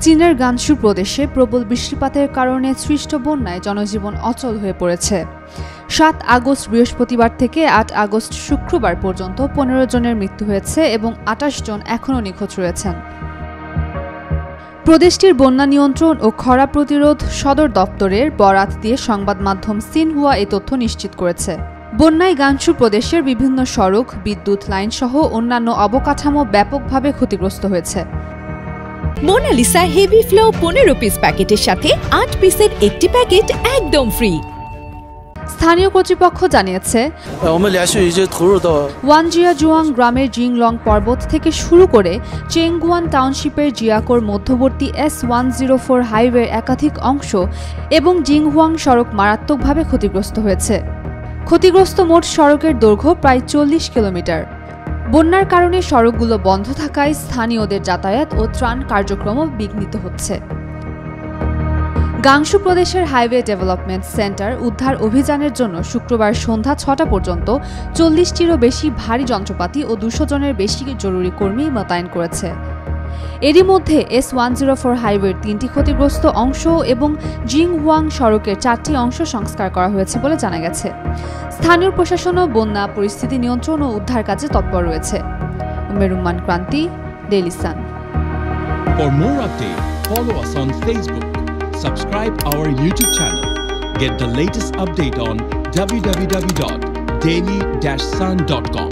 চীনের গানসু প্রদেশে প্রবল বৃষ্টিপাতের কারণে সৃষ্ট বন্যায় জনজীবন অচল হয়ে পড়েছে। ৭ আগস্ট বৃহস্পতিবার থেকে ৮ আগস্ট শুক্রবার পর্যন্ত ১৫ জনের মৃত্যু হয়েছে এবং ২৮ জন এখনও নিখোঁজ রয়েছেন। প্রদেশটির বন্যা নিয়ন্ত্রণ ও খরা প্রতিরোধ সদর দপ্তরের বরাত দিয়ে সংবাদ মাধ্যম সিনহুয়া এই তথ্য নিশ্চিত করেছে। বন্যায় গানসু প্রদেশের বিভিন্ন সড়ক, বিদ্যুৎ লাইন সহ অন্যান্য অবকাঠামো ব্যাপকভাবে ক্ষতিগ্রস্ত হয়েছে। মোনালিসা হেভি ফ্লো 15 পিস প্যাকেটের সাথে 8 পিসের একটি প্যাকেট একদম ফ্রি। স্থানীয় কর্তৃপক্ষ জানিয়েছে, ওয়ানজিয়াজুয়াং গ্রামের জিংলং পর্বত থেকে শুরু করে চেংগুয়ান টাউনশিপের জিয়াকোর মধ্যবর্তী S104 হাইওয়ের একাধিক অংশ এবং জিংহুয়াং সড়ক মারাত্মকভাবে ক্ষতিগ্রস্ত হয়েছে। ক্ষতিগ্রস্ত মোট সড়কের দৈর্ঘ্য প্রায় 40 কিলোমিটার। বন্যার কারণে সড়কগুলো বন্ধ থাকায় স্থানীয়দের যাতায়াত ও ত্রাণ কার্যক্রমও বিঘ্নিত হচ্ছে। গাংসু প্রদেশের হাইওয়ে ডেভেলপমেন্ট সেন্টার উদ্ধার অভিযানের জন্য শুক্রবার সন্ধ্যা ৬টা পর্যন্ত ৪০টিরও বেশি ভারী যন্ত্রপাতি ও ২০০ জনের বেশি জরুরি কর্মী মোতায়েন করেছে। এরই মধ্যে S104 হাইওয়ের ৩টি ক্ষতিগ্রস্ত অংশ এবং জিংহুয়াং সড়কের ৪টি অংশ সংস্কার করা হয়েছে বলে জানা গেছে। স্থানীয় প্রশাসনও বন্যা পরিস্থিতি নিয়ন্ত্রণ ও উদ্ধার কাজে তৎপর রয়েছে। মেরুমান ক্রান্তি, Daily Sun. For more updates, follow us on Facebook. Subscribe our YouTube channel. Get the latest update on www.daily-sun.com.